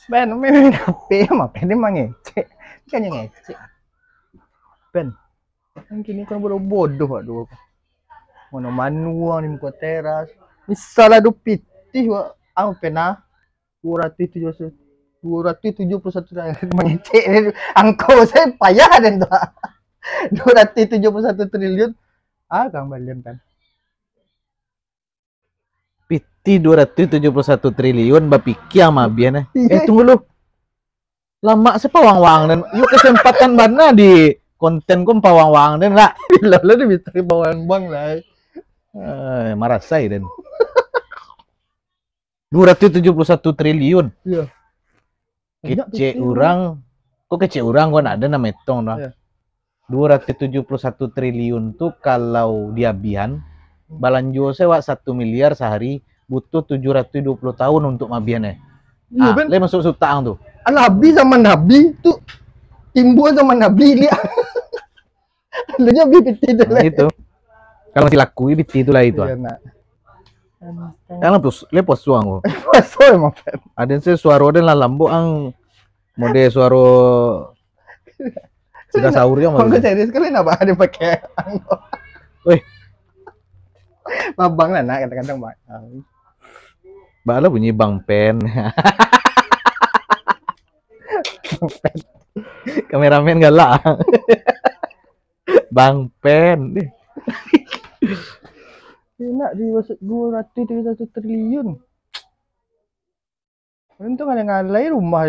Ben, main HP mah Ben emang ngecek. Kan yang ngecek. Ben. Kan kini kan bodoh aduh. Mana manuang di muka teras. Misalnya do pitih wa ang pena 271 mengecek angkau saya payah dan tuh 271 triliun kang balian kan piti 271 triliun bapikir sama bian tunggu lu lama sepawang-wang dan yuk kesempatan mana di konten kum pawang-wang dan lah lalu dia bisa pawang-wang lah marah saya dan 271 triliun iya kece orang kok kece orang gua ada nama etong lah. 271 triliun tuh kalau diabian balanjo sewa 1 miliar sehari butuh 720 tahun untuk mabiannya. Le masuk sutang tuh. Nabi sama Nabi tuh timbul sama Nabi lihat. Lalunya biti itu lah. Itu. Kalau masih laku biti itulah itu. Iya, nak. Yang lepas suang kok. Pasal emang. Ada yang suara dan lah lambo ang mode suara sudah sahur ya mau serius kali napa ada pakai weh babang lah nak kadang-kadang bala bunyi Bang Pen kameramen galak Bang Pen enak di 271 triliun untung ada ngalai rumah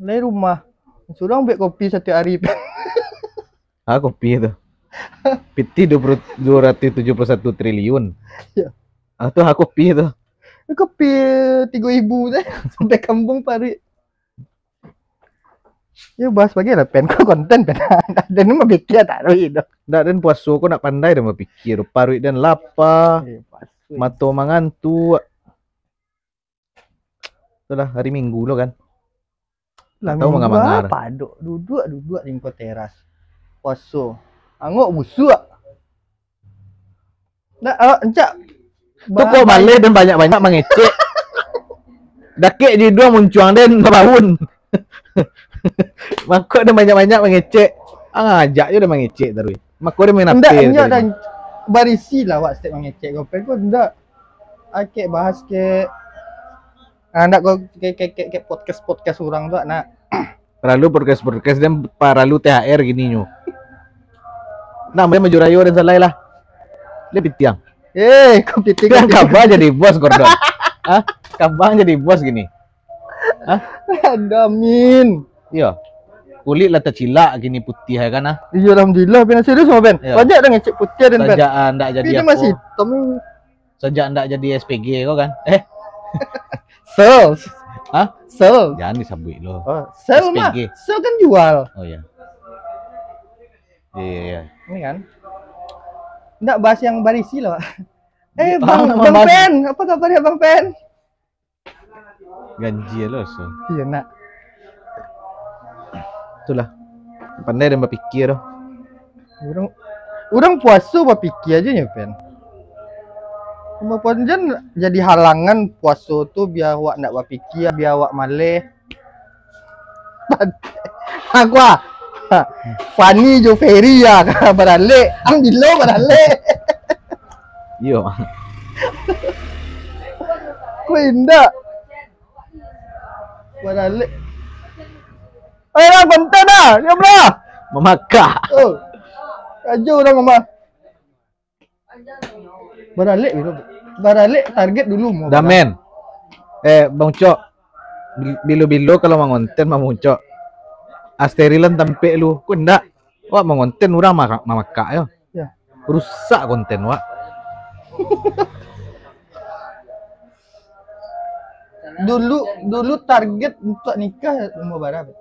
lain rumah sudah ambil kopi setiap hari kopi itu piti 271 triliun ya tuh kopi itu kopi 3.000 deh sampai kampung pari ya bahas bagilah pen konten pen dan ini mah pikir taruh itu ndak dan puasa kok nak pandai dah berpikir paruit dan lapa mato mangantu itulah hari Minggu lo kan tahu mengamangar padok duduk di muka teras puasa angok busuk nah encak tuh kok balik dan banyak-banyak mengecek dakek di dua muncuang dan tahun makok dan banyak-banyak mengecek ngajak je udah mengecek terus makok dia main apa enggak dan barisi lah wak step mengecek gopel kok ndak akek bahas ke anak kok kayak podcast orang tuh nak lalu podcast dan paralu THR gini nyu namanya Majurayo dan salai lah dia pitiang kok pitiang kan kabang jadi bos Gordon kabang jadi bos gini Damin iya kulit lah tercilak gini putih ya kan iya alhamdulillah ben serius sama ben banyak dah ngecek putih dan ben sejak ndak jadi apa masih hitam sejak ndak jadi SPG kau kan sel jangan disabui lo sel mah sel kan jual oh ya iya ini kan ndak bahas yang barisi loh bang Pen apa kabarnya Bang Pen ganji lo so iya nak itulah pandai dan berpikir orang puasa berpikir aja ya Pen Bapak jadi halangan puasa tuh biar awak nak berpikir biar awak maleh aku Fanny Jo Ferry ya barale ang bilo barale yo ko indah barale orang konten dah diam lah memakah aja orang mama barale target dulu mau damen Bang Cok bilo kalau mau konten mau Cok asterilan tampe lu ku ndak wak mau konten urang mamakak yo ya rusak konten wak dulu target untuk nikah umur berapa?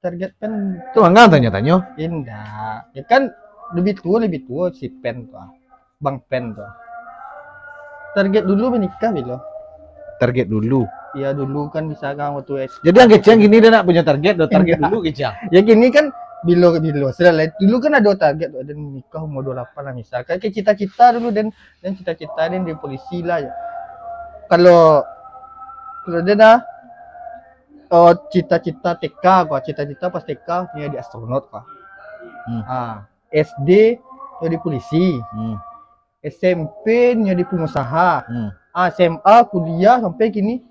Target kan tuh enggak tanya-tanya indah ya kan lebih tua si Pen tuh Bang Pen tuh target dulu menikah bilo target dulu ya dulu kan bisa kan waktu jadi yang kecang gini dia nak punya target dulu kecang ya gini kan Sudah lah. Dulu kan ada target tuh, dan nikah umur 28 lah misalkan. Kayak cita-cita dulu dan cita-cita dan di polisi lah ya. Kalau dia dah cita-cita TK gua, cita-cita pas TK dia di astronot gua. SD jadi polisi. SMP jadi pengusaha. SMA kuliah sampai kini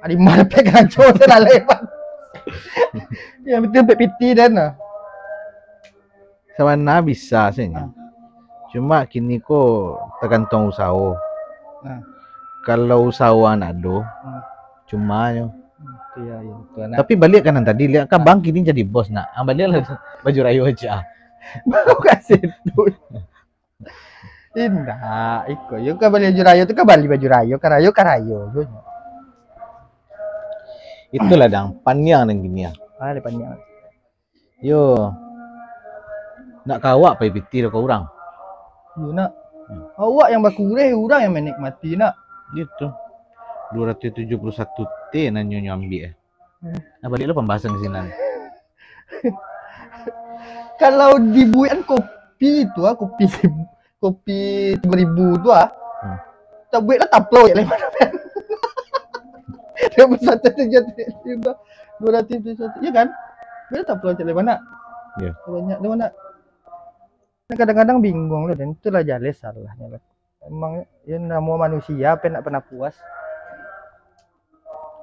ada mana pegang cowok saya lewat. Ya betul PT dan Sabana bisa sih. Cuma kini kok tergantung usaha. Kalau usaha ada, cuma yo. Iya, Tapi balik kan tadi lihat kan bang kini jadi bos nak. Balik lah baju rayu aja. Mau kasih duit. Indah, iko. Yo ka bali baju rayu tu ka bali baju rayu, karayo. Itulah dang panjang dan gini ya. Ada panjang. Yo. Nak kawak pai piti kau orang. Yo nak. Awak yang bakureh, orang yang menikmati nak. Gitu. 271 T nanyo ambil. Nah, balik lo pembahasan ke sini. Kalau dibuat kopi itu kopi 5.000 tu tak buat lah taplo ya mana kan. Dia bersatu juga 271 ya kan? Buat taplo je mana? Ya. Banyak di mana? Kadang-kadang bingung loh dan itulah jales salahnya lah. Emang ya nama manusia pen nak pernah puas.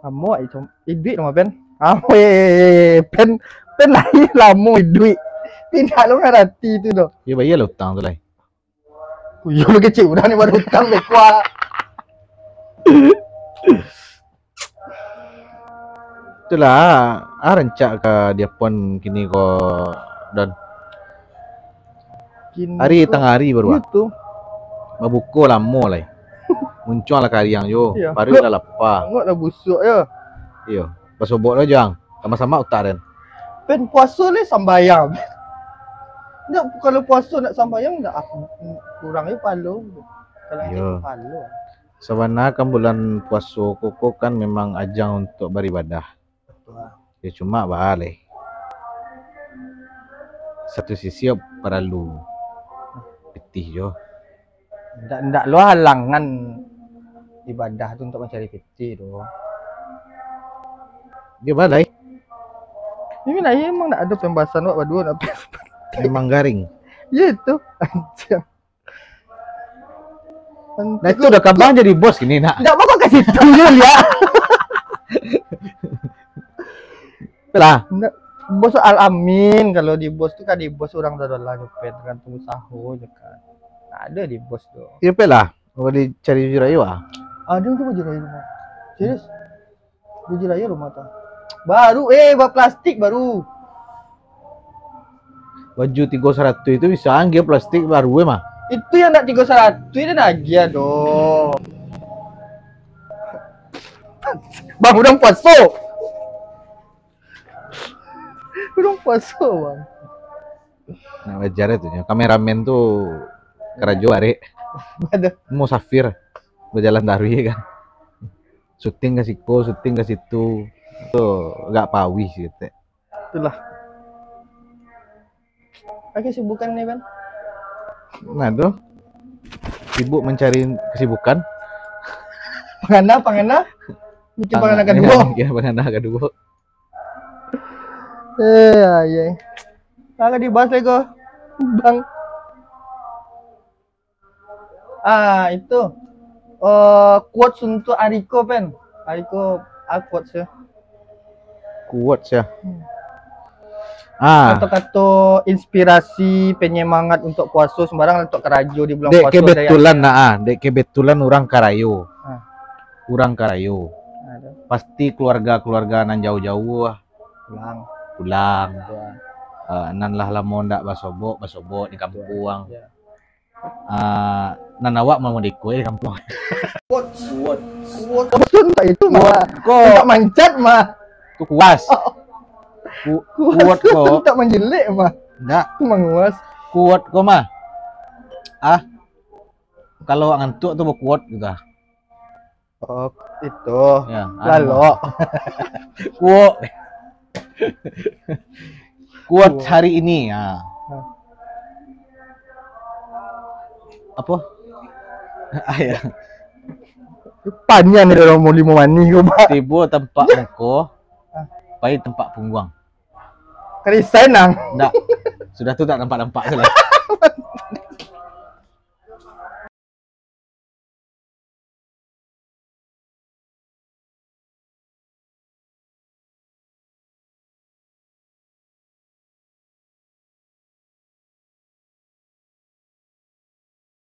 Amo itu duit mah pen. Pen lain lamo duit. Tidak lo ngarati itu doh. Ya bayar lo utang tu lah. Kuyo lo kecil udah nih baru utang bekwa. Itulah, rencak ke dia pun kini ko dan hari tengah hari baru. Itu. Mabuko lamo lah. Muncul lah kalian yo. Iya. Baru lah lapar. Tengok lah busuk ya. Iyo. Pasobok lah jang. Sama-sama utaran. Pen puasa ni sambayang. Nggak, kalau puasa nak sambayang nggak kurangnya palu. Kalau itu palu. Sebenarnya kan bulan puasa koko kan memang ajang untuk beribadah. Ya cuma balik. Satu sisi perlu petih jo. Nggak lo halangan ibadah tu untuk mencari petih tu. Dia balai. Ini lah emang nak ada pembahasan wak berdua nak. Memang garing. Ya itu. Anjir. Nah itu udah kabar jadi bos gini nak. Nggak mau kau kasih tahu ya. Lah. Bos Al-Amin kalau di bos tu kan di bos orang dah nyopet tergantung usaha je kan. Ada di bos tu. Iya pelah. Boleh cari baju rayu ah. Ada tu baju rayu rumah. Serius? Baju rayu rumah tu. Baru buat plastik baru. Baju 300 itu bisa anggap plastik baru mah. Itu yang nak 300 itu lagi aduh. Bang udah puasa. Udah puasa bang. Nah wajar itu ya. Kameramen tuh kerajo are. Ada. Mau safir berjalan dari kan. Syuting ke situ, syuting ke situ. Tuh nggak pawih sih gitu. Itulah. Oke kesibukan nih Ben. Nah tuh sibuk mencari kesibukan. Pangana. Bikin pangana kedua. Ya pangana kedua. Iya. Kagak dibahas lagi kok. Bang. Itu. Quotes untuk Ariko Pen. Ariko quotes ya. Quotes ya. Kata-kata inspirasi penyemangat untuk puasa sembarang untuk kerajo di bulan puasa. Dek kebetulan orang Karayo. Orang Karayo. Pasti keluarga nan jauh-jauh pulang. Nan lah lamon ndak basobok di kampung. Nan awak mau di kue di kampung. Quotes itu mah. Kok mancat mah. Itu kuas. Kuat kok. Tak menjelek mah. Enggak. Menguas. Kuat kok mah. Kalau ngantuk tuh mau kuat gitu. Oh, itu. Ya, lalu. Kuat. Kuat hari ini. Ya. Apa? Ayah. Panjang nih orang mau lima mani kau pak. Tiba tempat engko, pai tempat pungguang. Kali senang. Enggak. Sudah tu tak nampak-nampak sudah.